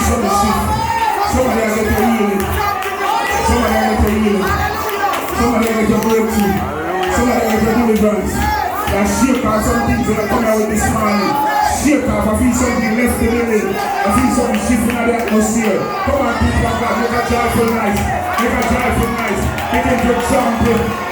something shift. Somebody has got your healing. Somebody has got your healing. Somebody has got your breakthrough. Somebody has got your deliverance. That shake off some things that are coming out this morning. Shake off. I feel something left the building. I feel something shifting out the atmosphere. Come on, people of God, make a joyful night. Make a joyful night. Begin to jump.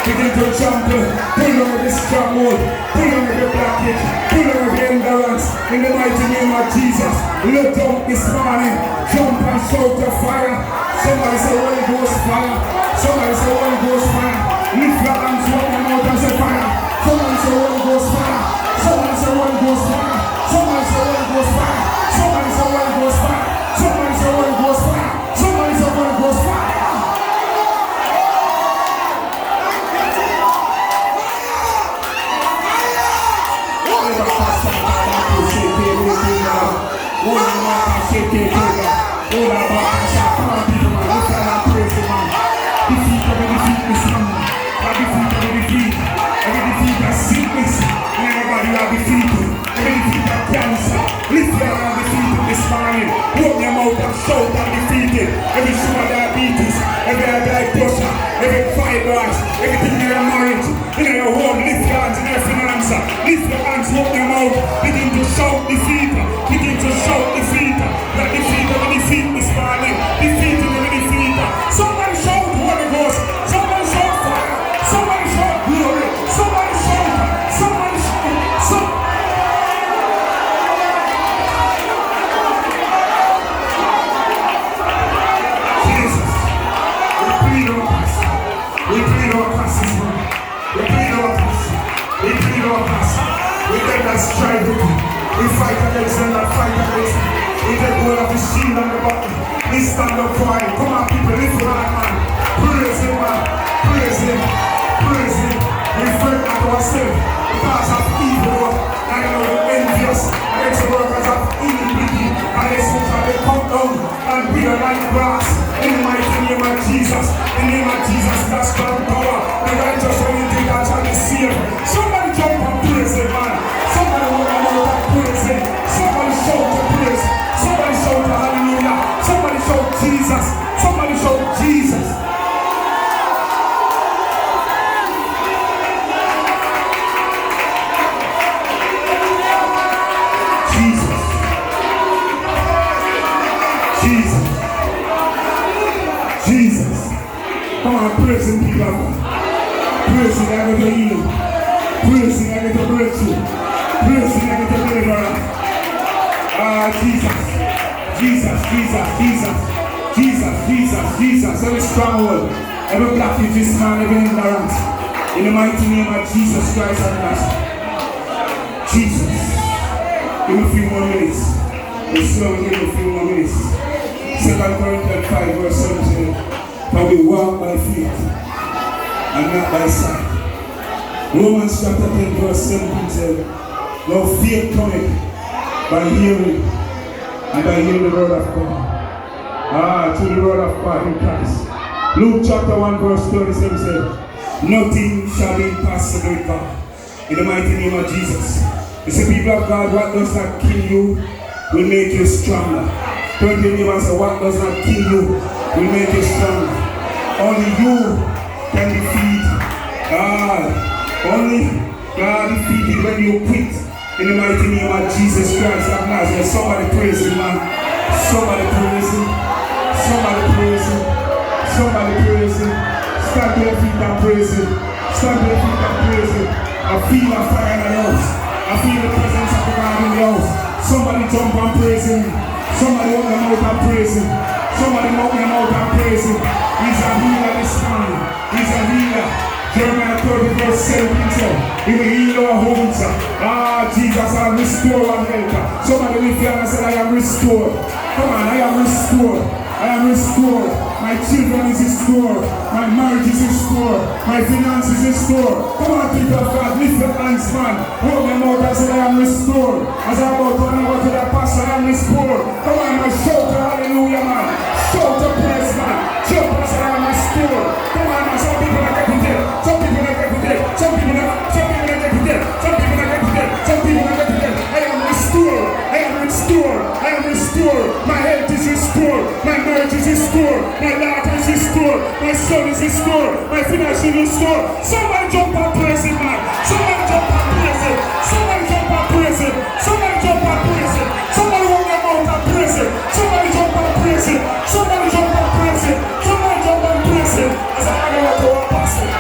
Begin to jump. Pull on the stronghold. Pull on the blockage. Pull on the endurance. In the mighty name of Jesus. Lift up this morning. Jump and shout the fire. Somebody say Holy Ghost fire. Somebody say Holy Ghost fire. Lift your hands up and out and say fire. Somebody say Holy Ghost fire. Somebody say Holy Ghost fire. Somebody say Holy Ghost fire. Somebody say Holy Ghost fire. Somebody say Holy Ghost fire. Somebody say Holy Ghost fire. Shout and defeated. Every sugar diabetes, every high blood pressure, every fibroids, everything in your marriage, in your home, lift your hands in your finance. Lift your hands, open your mouth, begin to shout defeat. Begin to shout defeat. That defeat of the defeat this morning. Defeat of the defeat. Somebody shout Holy Ghost. Somebody shout fire. Somebody shout glory. Somebody shout. Somebody shout. We plead our passes, man. We plead our passes. We plead our passes. We take that stride with you. We fight against them that fight against them. We take hold of the shield and the button. We stand up for him. Come on, people, lift your hand, man. Praise him, man. Praise him. Praise him. We fight at ourselves because of evil. And you know, we're envious against the workers of iniquity. And they say, they come down and wither like grass. In the mighty name of Jesus. In the name of Jesus, that's God power. The righteous when you think that shall be saved. Somebody jump and praise him, man. Somebody walk about and praise him. Somebody shout to praise. Somebody shout to hallelujah. Somebody shout Jesus. Somebody shout Jesus. Jesus. Jesus. Jesus. Come on, praise him, people. Praise him, I get the healing. Praise him, I get the breakthrough. Praise him, I get the deliverance. Jesus. Jesus, Jesus, Jesus. Jesus, Jesus, Jesus. Every stronghold, every blockage this man, every ignorance. In the mighty name of Jesus Christ of Nazareth. Jesus. Give me a few more minutes. We'll slowly give me a few more minutes. 2 Corinthians 5 verse 17. For we walk by faith and not by sight. Romans chapter 10 verse 17 says, now faith cometh by hearing, and by hearing the word of God. To the word of God in Christ. Luke chapter 1 verse 37 says, nothing shall be impossible with God. In the mighty name of Jesus. You see, people of God, what does not kill you will make you stronger. Turn to your neighbor and say, what does not kill you will make you stronger. Only you can defeat God. Only God defeated when you quit. In the mighty name of Jesus Christ of Nazareth. Somebody praise him, man. Somebody praise him. Somebody praise him. Somebody praise him. Stand to your feet and praise him. Stand to your feet and praise him. I feel a fire in the house. I feel the presence of God in the house. Somebody jump and praise him. Somebody open them out and praise him. Somebody open them out and praise him. He's a healer this morning. He's a healer. Jeremiah 30 verse 17 said, he will heal our homes. Jesus, I am restored and help. Somebody lift your hand and say, I am restored. Come on, I am restored. I am restored. My children is restored. My marriage is restored. My finances is restored. Come on, people of God, lift your hands, man. Hold them out and say, I am restored. As I go to the pastor, I am restored. Come on, man, shout to hallelujah, man. Shout to praise, man. Shout to say, I am restored. Come on, man, some people are getting dead. Some people are getting dead. Some people are getting dead. Some people are getting dead. Some people are getting dead. I am restored. I am restored. I am restored. My health is restored. My marriage is restored. My daughter is restored. My son is restored. My finances is restored. Somebody jump and praise him, man. Somebody jump and praise him. Somebody jump and praise him. Somebody jump and praise him. Somebody run their mouth and praise him. Somebody jump and praise him. Somebody jump and praise him. Somebody jump and praise him. As I go to our pastor.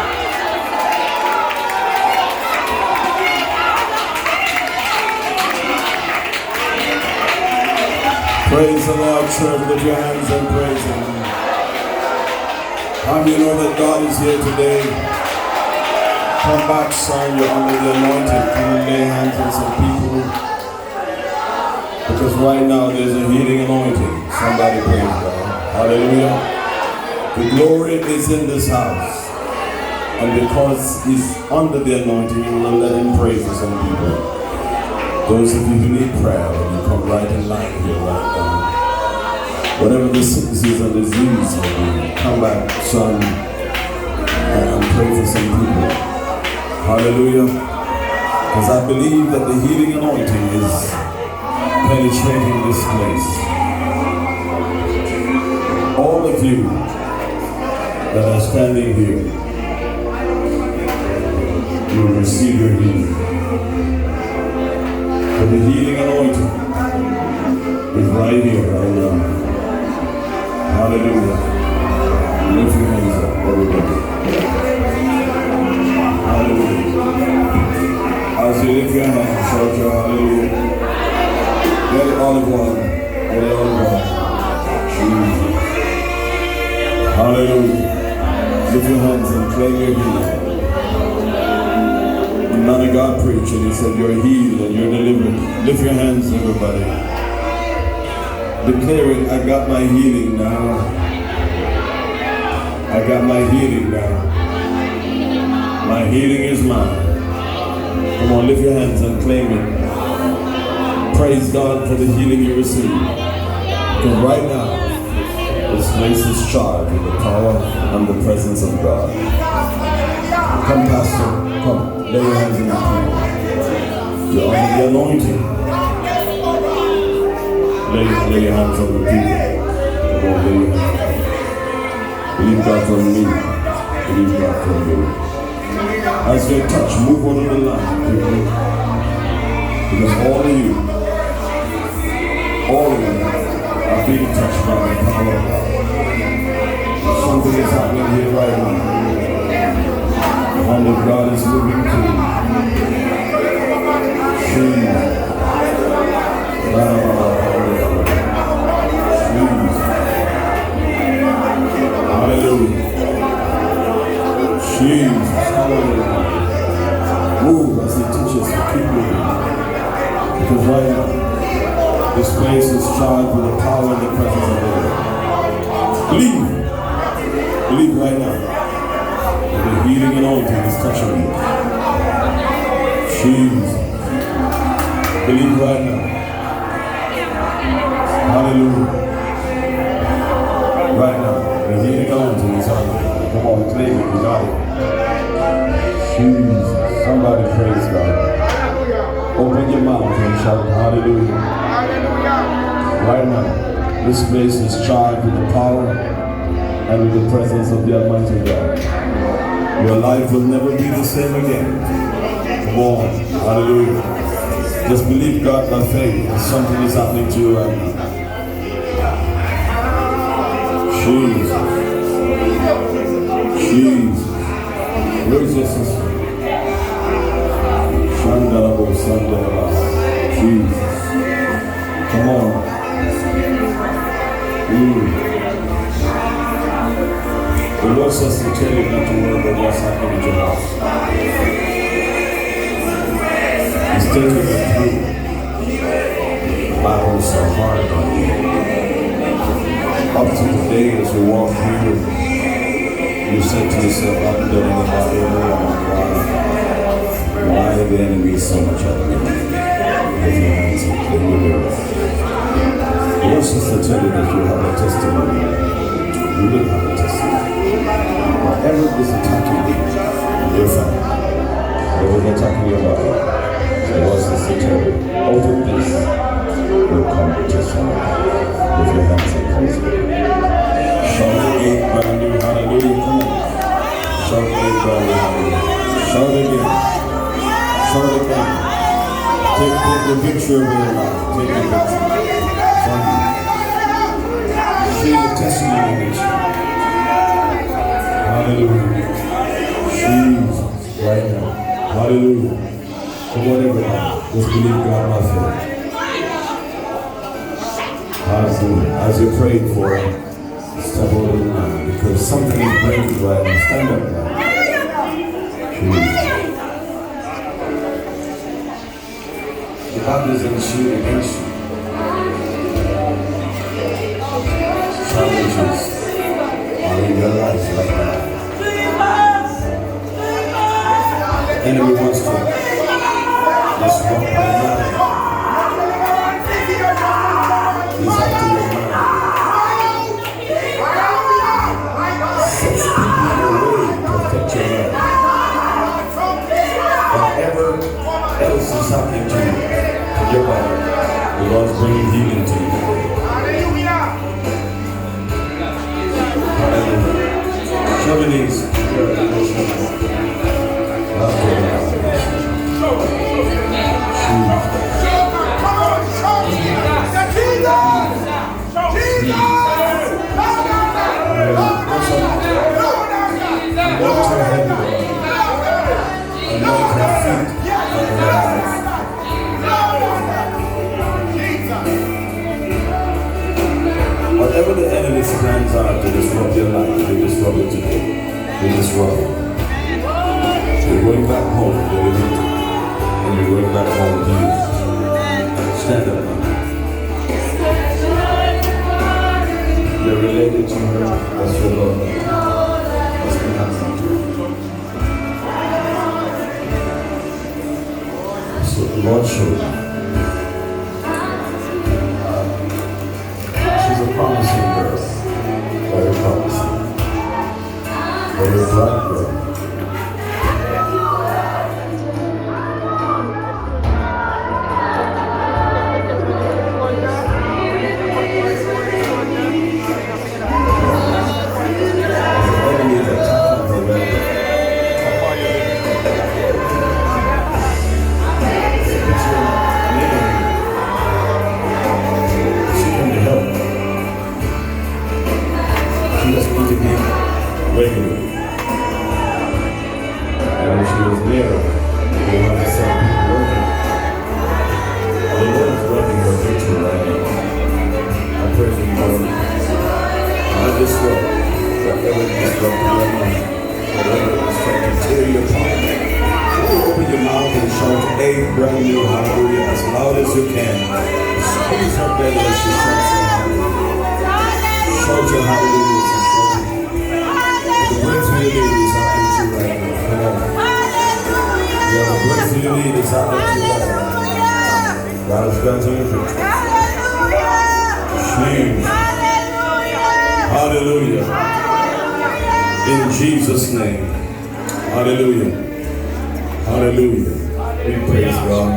Praise the Lord, church. Lift your hands and praise Him. How do you know that God is here today? Come back, son. You're under the anointing. Come and lay hands on some people. Because right now there's a healing anointing. Somebody praise God. Hallelujah. The glory is in this house. And because He's under the anointing, you will let Him pray for some people. Those of you who need prayer, you come right in line here right now. Whatever the sicknesses and disease may be, come back, son, and pray for some people. Hallelujah. Because I believe that the healing anointing is penetrating this place. All of you that are standing here, you will receive your healing. For the healing anointing is right here, right now. Hallelujah. Lift your hands up, everybody. Hallelujah. As you lift your hands, shout your hallelujah. Let it all of one. Let it all of one. Jesus. Hallelujah. Lift your hands and claim your healing. The man of God preached and he said, you're healed and you're delivered. Lift your hands, everybody. Declaring, I got my healing now. I got my healing now. My healing is mine. Come on, lift your hands and claim it. Praise God for the healing you received. Because right now, this place is charged with the power and the presence of God. Come, Pastor, come. Lay your hands in the people. You're under the anointing. Lay your hands on the people. Come on, lay your hands. Believe God from me. Believe God from you. As you touch, move on the line, people. Because all of you are being touched by the power of God. Something is happening here right now. And God is moving through. Jesus. Hallelujah. Jesus. Hallelujah. Move as He teaches. Keep moving. Because right now, this place is charged with the power and the presence of God. Believe. Believe right now. The healing anointing is touching you. Jesus. Believe right now. Hallelujah. Right now. The healing anointing is on you. Come on, claim it. You got it. Jesus. Somebody praise God. Open your mouth and shout hallelujah. Right now. This place is charged with the power and with the presence of the Almighty God. Your life will never be the same again. Come on, hallelujah. Just believe God by faith that something is happening to you right now. Jesus. Jesus. Where's your sister? Shandalabo, Sandalaba. Jesus. Come on. The Lord says to tell you not to worry about what's happening in your house. He's taking you through. The battle is so hard on you. Up to today as you walk here, you said to yourself, I'm done about it. Why the enemy is so much at me? If you hands up, then you will. The Lord says to tell you that you have a testimony. You will have a testimony. Whatever is attacking you, your family, whatever is attacking your body, the Lord says to tell you, out of this will come the testimony. With your hands in place. God. Shout again. Shout again. Take the picture of your life. Take the picture. Share the testimony with you. Hallelujah. Jesus. Right now. Hallelujah. Come on, everybody. Let's believe God by faith. Hallelujah. As you pray for it, step over the line because something is breaking right now. Stand up now. The Bible is in the shoot against you. Challenges are in your life right now. The enemy wants to disrupt your mind. He's after your mind. Sets people in your way to protect your mind. Whatever else is happening to you, to your body, the Lord's bringing healing to you. Hallelujah. Show me these. Whatever the enemy's plans are to disrupt your life, they disrupt it today. They disrupt it. You're going back home, they're limited. And you're going back home to you. Stand up now. You're related to her. That's your Lord. That's the answer. So the Lord showed me. She's a promising girl. Very promising. Very bright girl. Regularly. And when she was there, we had to send people working. The Lord is working her victory right now. I pray for you, Lord. I just know whatever is broken right now, whatever is trying to tear you apart, open your mouth and shout a brand new hallelujah as loud as you can. Squeeze her belly as she shouts her hallelujah. Shout your hallelujah. The breakthrough you need is happening to you right now. Come on. Yeah, the breakthrough you need is happening to you right now. God has granted you victory. Hallelujah. In Jesus' name. Hallelujah. Hallelujah. We praise God.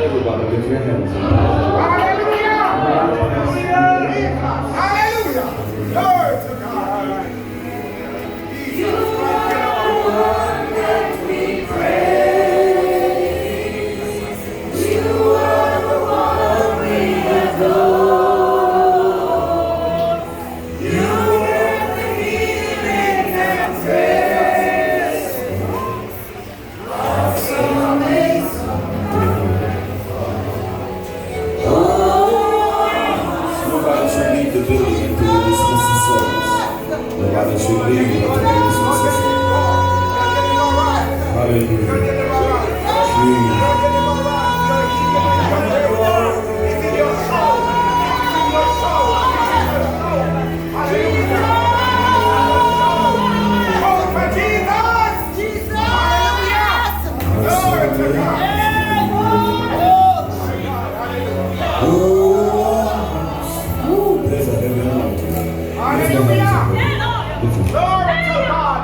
Everybody lift your hands. Hallelujah! Hallelujah! Glory to God. You are the one that we praise. You are the one we adore. You are the healing and praise. Awesome is Nobody should leave the building until we dismiss the service. Nobody should leave until we dismiss the service. Hallelujah. There's a heavy anointing.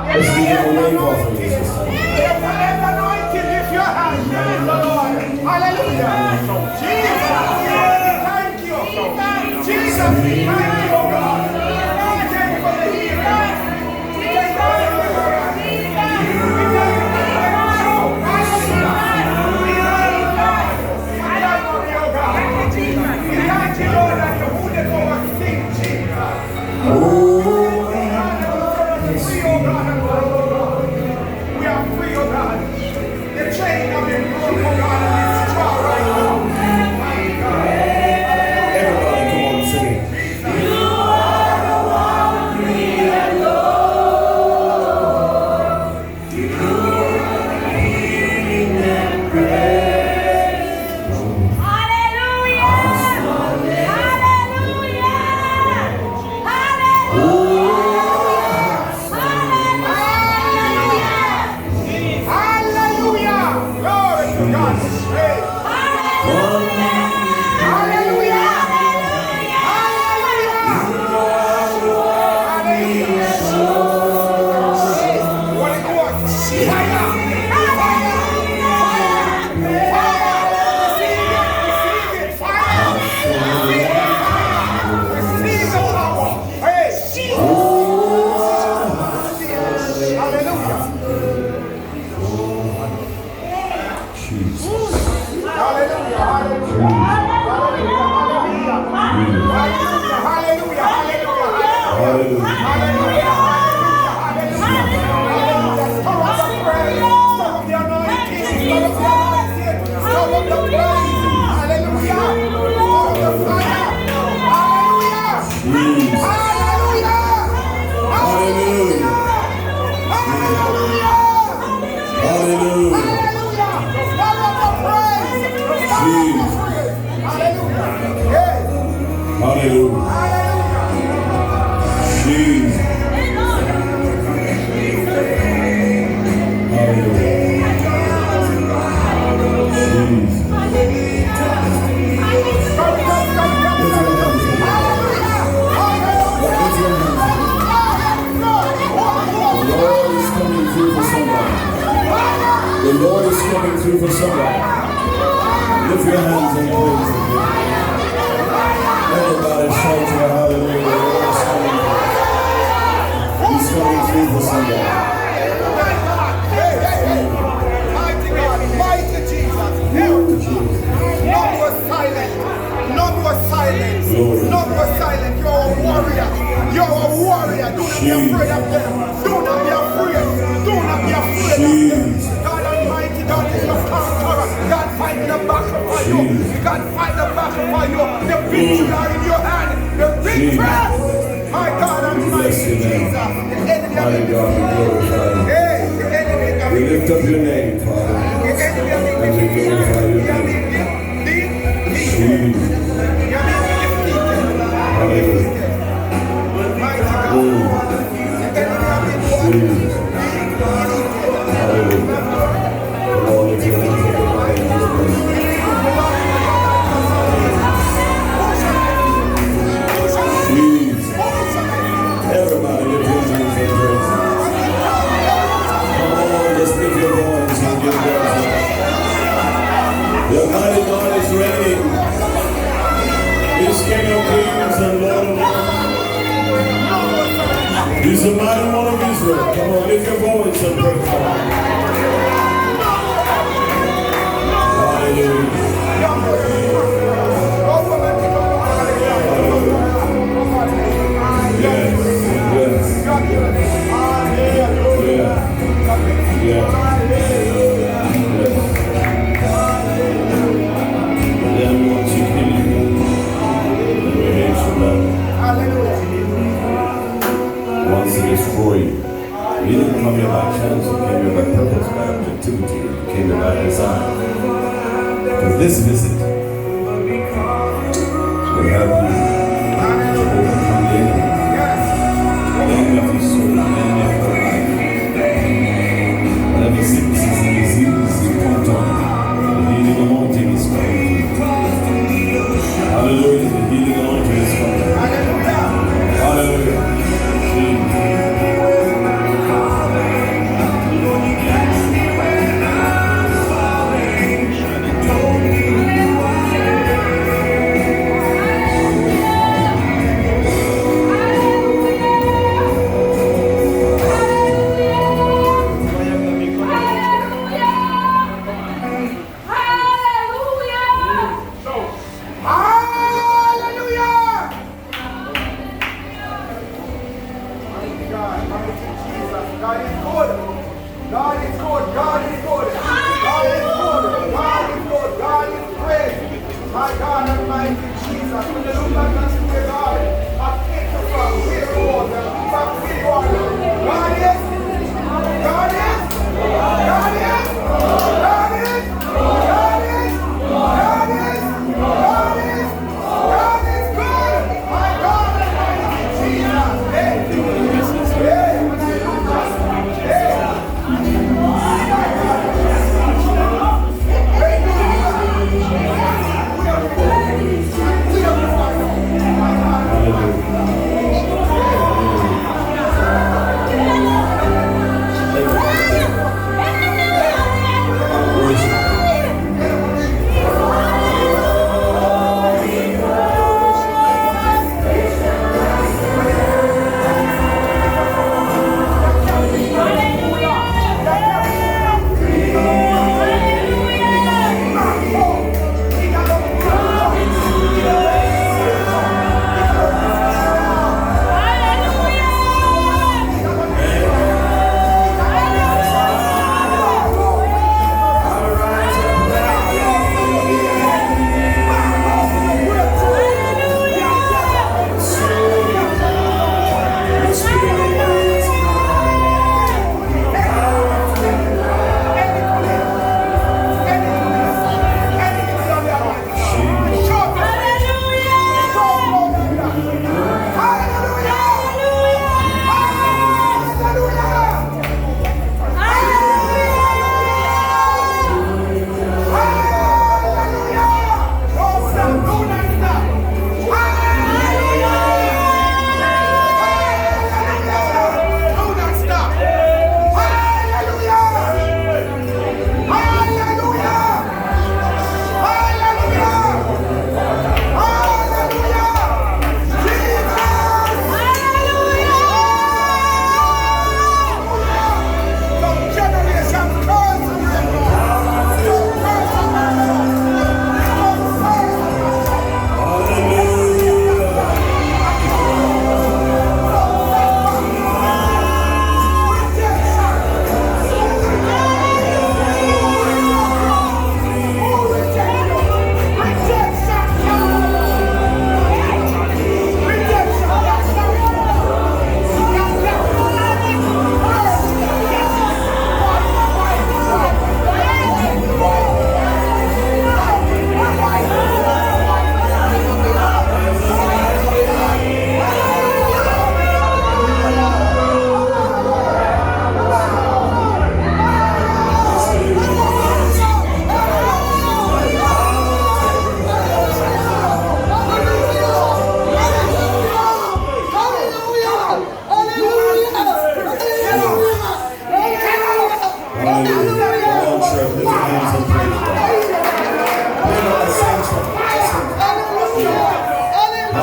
Let's give him a wave offering this time. Hallelujah. Jesus. Thank you. Jesus. Thank you, oh God. Thank you for the healing. We are free, oh God. The chain of your broken, oh God, and it's strong right now. Everybody, come on, sing it. You are the one we adore. You are the healing and praise. Hallelujah! Hallelujah! Hallelujah! Glory to God. Hey. Hallelujah! What it was. Fire! Receive the power. Hey. Hallelujah. Jesus. Hallelujah. Hallelujah. Jesus. The Lord is coming through for somebody. Lift your hands and praise Him. Everybody shout your hallelujah. The Lord is coming through. He's coming through for somebody. Mighty Jesus. None was silent. None was silent. None was silent. You're a warrior. You're a warrior. Do not be afraid of them. Do not be afraid. Do not be afraid of them. God Almighty, God is your conqueror. God fight the battle for you. God fight the battle for you. The victory are in your hand. The victory. My God Almighty, Jesus. The enemy My God, we glorify you. Hey, the enemy. We lift up your name, Father. And we glorify your name. Jesus. Hallelujah. Jesus. Hallelujah. Lord, lift your hands up high in this place. Jesus. Everybody lift your hands and praise Him. Come on, just lift your voice. Lord. Come on, lift your voice and praise God. Hallelujah. Yes, yes, yes, then once you kill you, once he destroyed you, you didn't come here by chance, you came here by purpose, by objectivity, you came here by design. Because this visit will help you to overcome the enemy. The enemy of your soul, the enemy of your life. Whatever sicknesses and diseases you point on, the healing anointing is coming. Hallelujah, the healing anointing is coming. Hallelujah.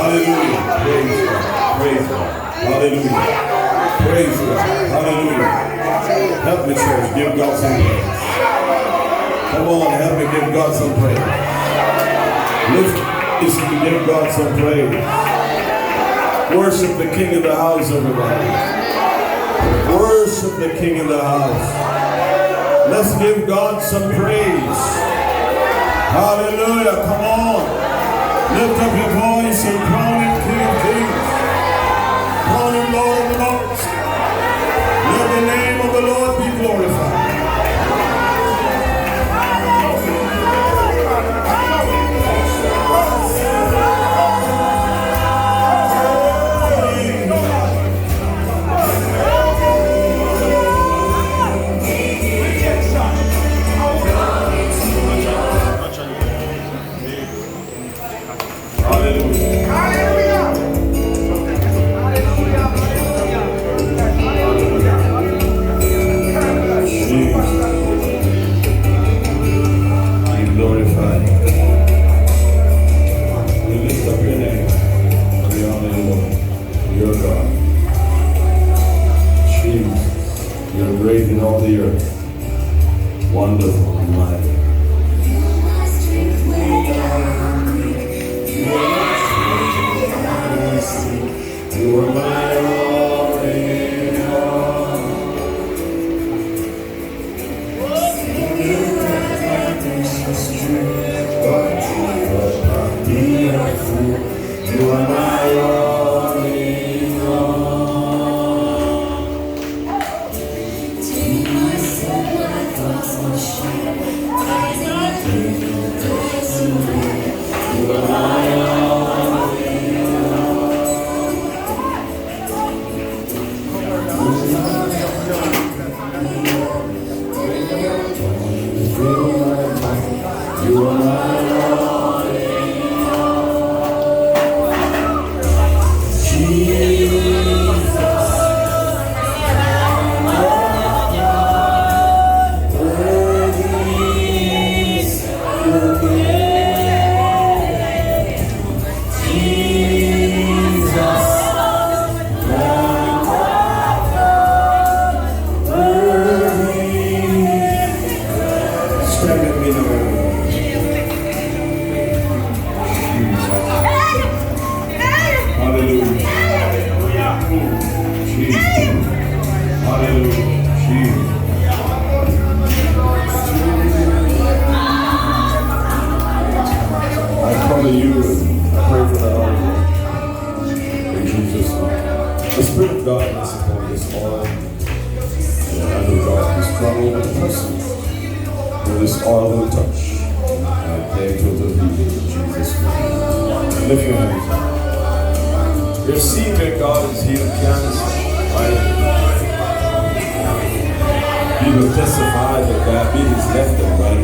Hallelujah. Praise God. Praise God. Hallelujah. Praise God. Hallelujah. Help me, church. Give God some praise. Come on, help me give God some praise. Lift this and give God some praise. Worship the King of the house, everybody. Worship the King of the house. Let's give God some praise. Hallelujah. Come on. Lift up your voice and crown him King of Kings. Crown him Lord of Lords. Let the name of the Lord be glorified. In all the earth, wonderful and mighty. You are my all in all. You are my all in all. The Spirit of God is upon this oil. The hand of God is strong over the person who this oil will touch. And I claim total healing in Jesus' name. Lift your hands. You're seeing that God has healed cancer, right? People testify that diabetes left them, right?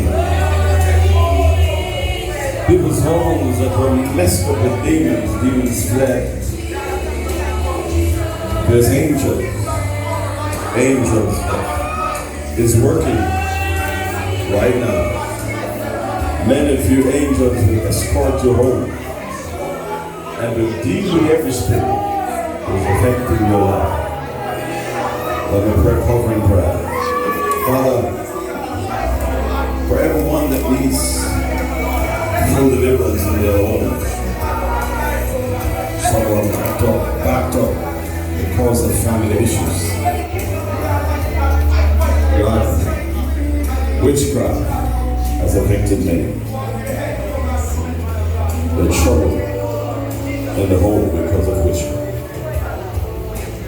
People's homes that were messed up with demons fled. There's angels is working right now. Many of you angels will escort you home and will deal with every spirit that is affecting your life. Let me pray covering prayer. Father, for everyone that needs full deliverance in their homes, someone backed up because of family issues. God, witchcraft has affected many. The trouble in the home because of witchcraft.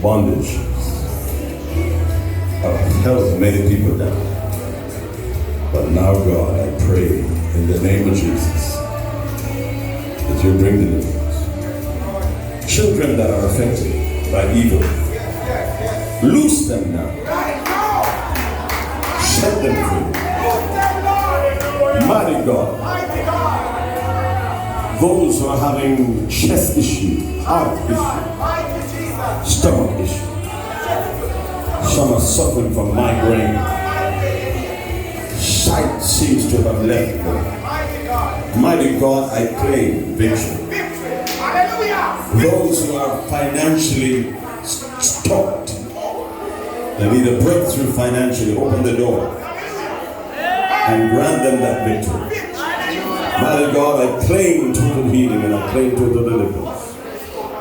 Bondage have held many people down. But now, God, I pray in the name of Jesus that you bring deliverance. Children that are affected by evil, loose them now. Set them free. Mighty God. Those who are having chest issue, heart issue, stomach issue. Some are suffering from migraine. Sight seems to have left them. Mighty God, I claim victory. Those who are financially stopped They need a breakthrough financially. Open the door and grant them that victory. Mighty God, I claim total healing and I claim total deliverance.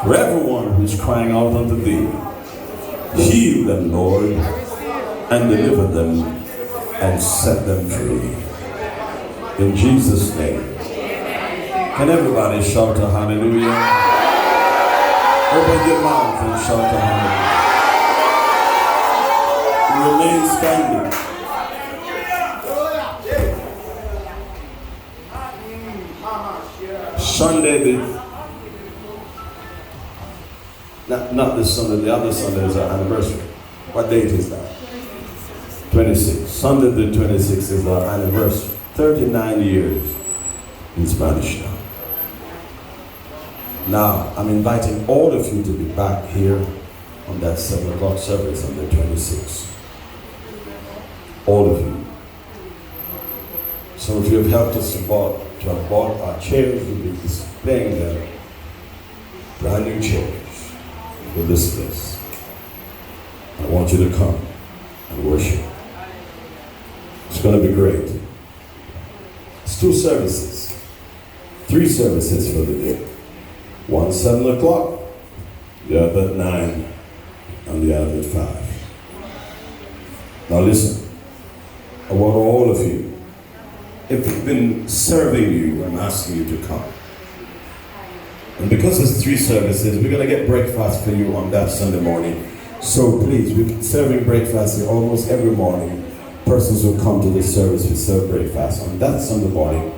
For everyone who is crying out unto thee, heal them, Lord, and deliver them and set them free. In Jesus' name. Can everybody shout a hallelujah? Open your mouth and shout a hallelujah. Remain standing. Sunday, not this Sunday, the other Sunday is our anniversary. What date is that? 26. Sunday the 26th is our anniversary. 39 years in Spanish Town. Now, I'm inviting all of you to be back here on that 7 o'clock service on the 26th. All of you. Some of you have helped us to have bought our chairs. We'll be displaying them. Brand new chairs for this place. I want you to come and worship. It's going to be great. It's 2 services. 3 services for the day. One 7 o'clock, the other at 9, and the other at 5. Now listen, I want all of you, if we've been serving you, I'm asking you to come. And because it's 3 services, we're going to get breakfast for you on that Sunday morning. So please, we're serving breakfast here almost every morning. Persons who come to this service, we serve breakfast. On that Sunday morning,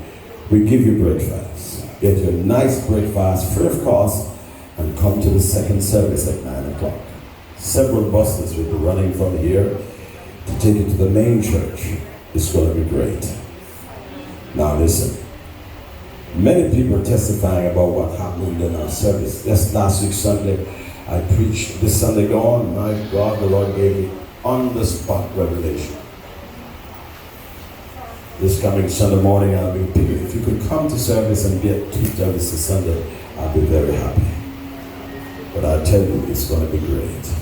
we give you breakfast. Get your nice breakfast free of cost and come to the second service at 9 o'clock. Several buses will be running from here to take you to the main church. It's going to be great. Now listen, many people are testifying about what happened in our service. Just last week Sunday, I preached. This Sunday gone, my God, the Lord gave me on-the-spot revelation. This coming Sunday morning, I'll be picking. If you could come to service and get 2 services Sunday, I'll be very happy. But I tell you, it's going to be great.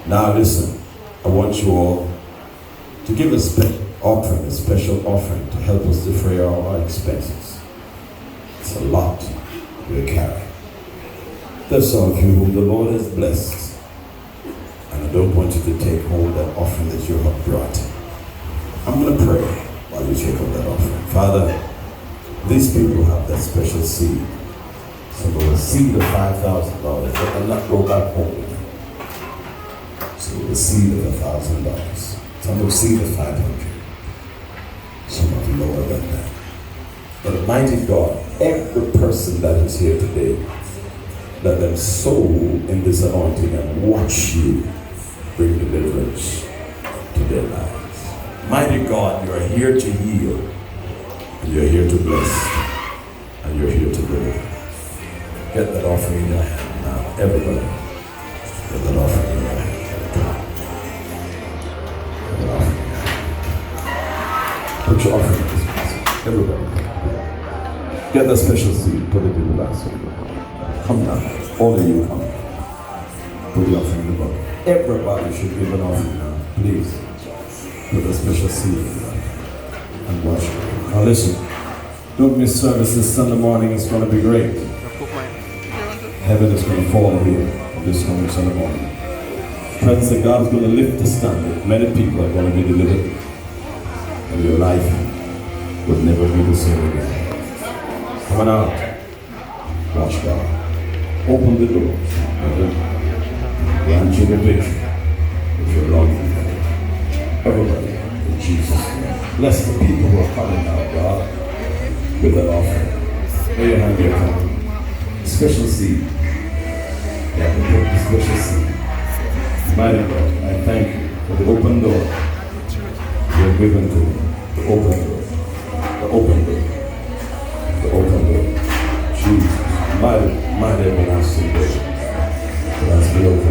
Now listen, I want you all to give a special offering to help us defray our expenses. It's a lot we'll carry. There's some of you whom the Lord has blessed, and I don't want you to take home that offering that you have brought. I'm going to pray while you take up that offering. Father, these people have that special seed. So we'll receive the $5,000. They will not go back home with it. So we'll receive the $1,000. Some will receive the $500. Some will be lower than that. But mighty God, every person that is here today, let them sow in this anointing and watch you bring deliverance to their lives. Mighty God, you are here to heal, and you're here to bless, and you're here to deliver. Get that offering in your hand now, everybody. Get that offering in your hand. Get that offering in your hand. Put your offering in this basket, everybody. Get that special seed, put it in the basket. Come now, all of you come. Put the offering in the bucket. Everybody should give an offering now, please. Put a special seed in there and watch it. Now listen, don't miss service this Sunday morning. It's going to be great. Heaven is going to fall here this coming Sunday morning. Presence of God is going to lift the standard. Many people are going to be delivered, and your life will never be the same again. Come on out. Watch God. Open the doors. Grant you the victory if you're longing for it. Everybody, in Jesus' name. Bless the people who are coming now, God, with an offering. May your hand be upon them. Special seed. Yeah, the special seed. Mighty God, I thank you for the open door you have given to me. The open door. The open door. The open door. Jesus. Mighty everlasting door. That's the open